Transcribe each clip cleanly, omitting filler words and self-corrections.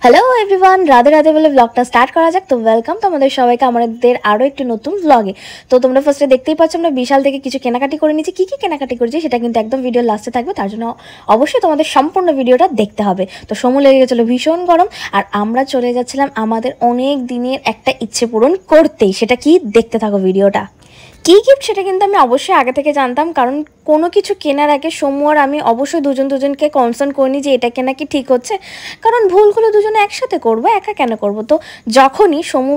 Hello everyone, Radhe Radhe বলে ব্লগটা start করা যাক। তো ওয়েলকাম তোমাদের সবাইকে আমাদের আরও একটি নতুন ব্লগে। তো তোমরা ফার্স্টে দেখতেই পাচ্ছ আমরা বিশাল থেকে কিছু কেনাকাটি করে নিচ্ছি। কী কী কেনাকাটি করেছি সেটা কিন্তু একদম ভিডিও লাস্টে থাকবে, তার জন্য অবশ্যই তোমাদের সম্পূর্ণ ভিডিওটা দেখতে হবে। তো সময় লেগে গেছিলো ভীষণ গরম, আর আমরা চলে যাচ্ছিলাম আমাদের অনেক দিনের একটা ইচ্ছে পূরণ করতেই। সেটা কি, দেখতে থাকো ভিডিওটা। কী গিফট সেটা কিন্তু আমি অবশ্যই আগে থেকে জানতাম, কারণ কোনো কিছু কেনার আগে সমু আর আমি অবশ্যই দুজনকে কনসার্ন করে নিই যে এটা কেনা কি ঠিক হচ্ছে, কারণ ভুলগুলো দুজনে একসাথে করবো, একা কেন করবো। তো যখনই সমু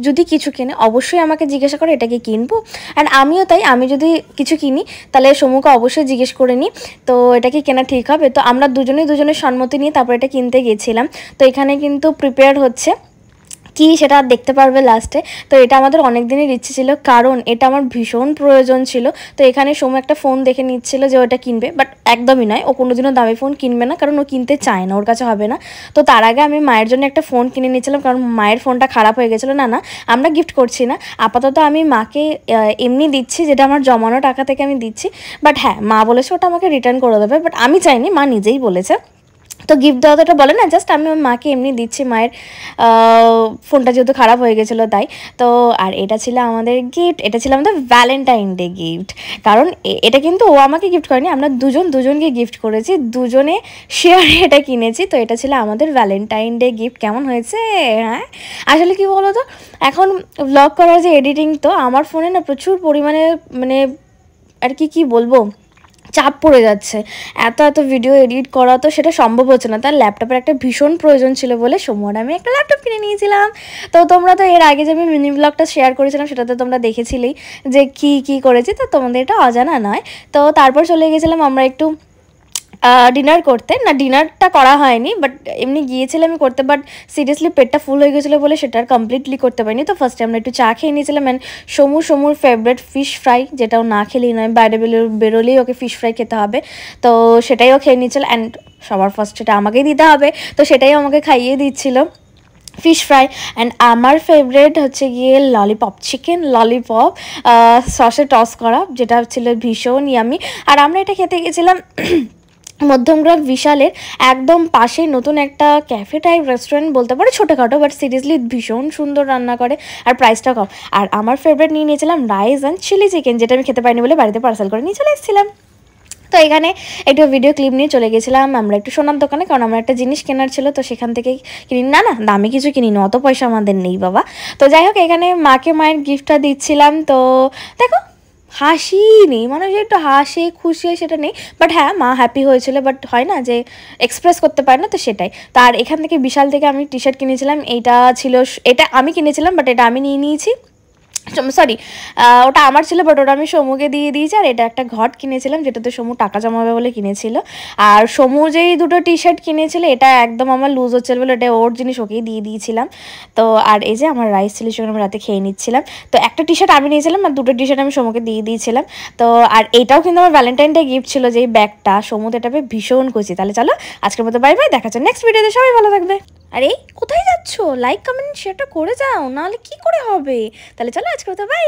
যদি কিছু কেনে অবশ্যই আমাকে জিজ্ঞাসা করে এটা কি কিনবো, আর আমিও তাই, আমি যদি কিছু কিনি তাহলে সমুকে অবশ্যই জিজ্ঞেস করে নিই তো এটা কি কেনা ঠিক হবে। তো আমরা দুজনের সম্মতি নিয়ে তারপর এটা কিনতে গেছিলাম। তো এখানে কিন্তু প্রিপেয়ার হচ্ছে কি সেটা দেখতে পারবে লাস্টে। তো এটা আমাদের অনেক দিনের ইচ্ছে ছিল, কারণ এটা আমার ভীষণ প্রয়োজন ছিল। তো এখানে সময় একটা ফোন দেখে নিচ্ছিল যে ওটা কিনবে, বাট একদমই নয়, ও কোনোদিনও দামি ফোন কিনবে না, কারণ ও কিনতে চায় না, ওর কাছে হবে না। তো তার আগে আমি মায়ের জন্য একটা ফোন কিনে নিচ্ছিলাম, কারণ মায়ের ফোনটা খারাপ হয়ে গেছিলো। না আমরা গিফট করছি না, আপাতত আমি মাকে এমনি দিচ্ছি, যেটা আমার জমানো টাকা থেকে আমি দিচ্ছি। বাট হ্যাঁ, মা বলেছে ওটা আমাকে রিটার্ন করে দেবে, বাট আমি চাইনি, মা নিজেই বলেছে। তো গিফট দেওয়া তো বলে না, জাস্ট আমি মাকে এমনি দিচ্ছি, মায়ের ফোনটা যেহেতু খারাপ হয়ে গেছিলো তাই। তো আর এটা ছিল আমাদের গিফট, এটা ছিল আমাদের ভ্যালেন্টাইন ডে গিফট। কারণ এটা কিন্তু ও আমাকে গিফট করেনি, আমরা দুজনকে গিফট করেছি, দুজনে শেয়ারে এটা কিনেছি। তো এটা ছিল আমাদের ভ্যালেন্টাইন ডে গিফট। কেমন হয়েছে? হ্যাঁ, আসলে কি বলো তো, এখন ব্লগ করার যে এডিটিং, তো আমার ফোনে না প্রচুর পরিমাণে মানে আর কি বলবো, চাপ পড়ে যাচ্ছে। এত ভিডিও এডিট করা তো সেটা সম্ভব হচ্ছে না, তার ল্যাপটপের একটা ভীষণ প্রয়োজন ছিল বলে সময় আমি একটা ল্যাপটপ কিনে নিয়েছিলাম। তো তোমরা তো এর আগে যে আমি মিনি ব্লগটা শেয়ার করেছিলাম সেটাতে তোমরা দেখেছিলেই যে কি করেছি, তো তোমাদের এটা অজানা নয়। তো তারপর চলে গেছিলাম আমরা একটু ডিনার করতে। না, ডিনারটা করা হয়নি, বাট এমনি গিয়েছিলাম আমি করতে, বাট সিরিয়াসলি পেটটা ফুল হয়ে গেছিলো বলে সেটা আর কমপ্লিটলি করতে পারিনি। তো ফার্স্টে আমরা একটু চা খেয়ে নিয়েছিলাম, অ্যান্ড সমুর ফেভারিট ফিশ ফ্রাই, যেটাও না খেলেই নয়, বাইরে বেরোলেই ওকে ফিশ ফ্রাই খেতে হবে, তো সেটাইও খেয়ে নিয়েছিল। অ্যান্ড সবার ফার্স্ট সেটা আমাকেই দিতে হবে, তো সেটাই আমাকে খাইয়ে দিচ্ছিল, ফিশ ফ্রাই। অ্যান্ড আমার ফেভারেট হচ্ছে গিয়ে ললিপপ, চিকেন ললিপপ সসে টস করা, যেটা ছিল ভীষণ ইয়ামি। আর আমরা এটা খেতে গেছিলাম মধ্যমগ্রাম বিশালের একদম পাশেই নতুন একটা ক্যাফে টাইপ রেস্টুরেন্ট বলতে পারো, ছোটোখাটো, বাট সিরিয়াসলি ভীষণ সুন্দর রান্না করে, আর প্রাইসটা কম। আর আমার ফেভারিট নিয়ে নিয়েছিলাম রাইস অ্যান্ড চিলি চিকেন, যেটা আমি খেতে পারিনি বলে বাড়িতে পার্সেল করে নিয়ে চলে এসেছিলাম। তো এখানে একটু ভিডিও ক্লিপ নিয়ে চলে গেছিলাম আমরা একটু সোনার দোকানে, কারণ আমার একটা জিনিস কেনার ছিল, তো সেখান থেকেই কিনি। না দামি কিছু কিনি না, অত পয়সা আমাদের নেই বাবা। তো যাই হোক, এখানে মাকে মায়ের গিফটটা দিচ্ছিলাম। তো দেখো, হাসি নেই, মানুষ একটু হাসে খুশি হয় সেটা নেই, বাট হ্যাঁ মা হ্যাপি হয়েছিল, বাট হয় না যে এক্সপ্রেস করতে পারে না, তো সেটাই। তো আর এখান থেকে বিশাল থেকে আমি টি শার্ট কিনেছিলাম, এইটা ছিল, এটা আমি কিনেছিলাম, বাট এটা আমি নিয়ে নিয়েছি, সরি ওটা আমার ছিল, বাট ওটা আমি সমুকে দিয়ে দিয়েছি। আর এটা একটা ঘট কিনেছিলাম, যেটাতে সমু টাকা জমাবে বলে কিনেছিল। আর সমু যেই দুটো টি শার্ট কিনেছিল, এটা একদম আমার লুজ হচ্ছিল বলে এটা ওর জিনিস ওকেই দিয়ে দিয়েছিলাম। তো আর এই যে আমার রাইস ছিল, সেখানে আমি রাতে খেয়ে নিচ্ছিলাম। তো একটা টি শার্ট আমি নিয়েছিলাম, আর দুটো টি শার্ট আমি সমুকে দিয়ে দিয়েছিলাম। তো আর এটাও কিন্তু আমার ভ্যালেন্টাইন ডে গিফট ছিল, যেই ব্যাগটা সমুতে, এটা ভীষণ খুশি। তাহলে চলো আজকের মতো বাই বাই, দেখা যাচ্ছে নেক্সট ভিডিওতে, সবাই ভালো থাকবে। আরে কোথায় যাচ্ছো? লাইক কমেন্ট শেয়ারটা করে যাও, নাহলে কি করে হবে। তাহলে চলো আজকের মতো বাই।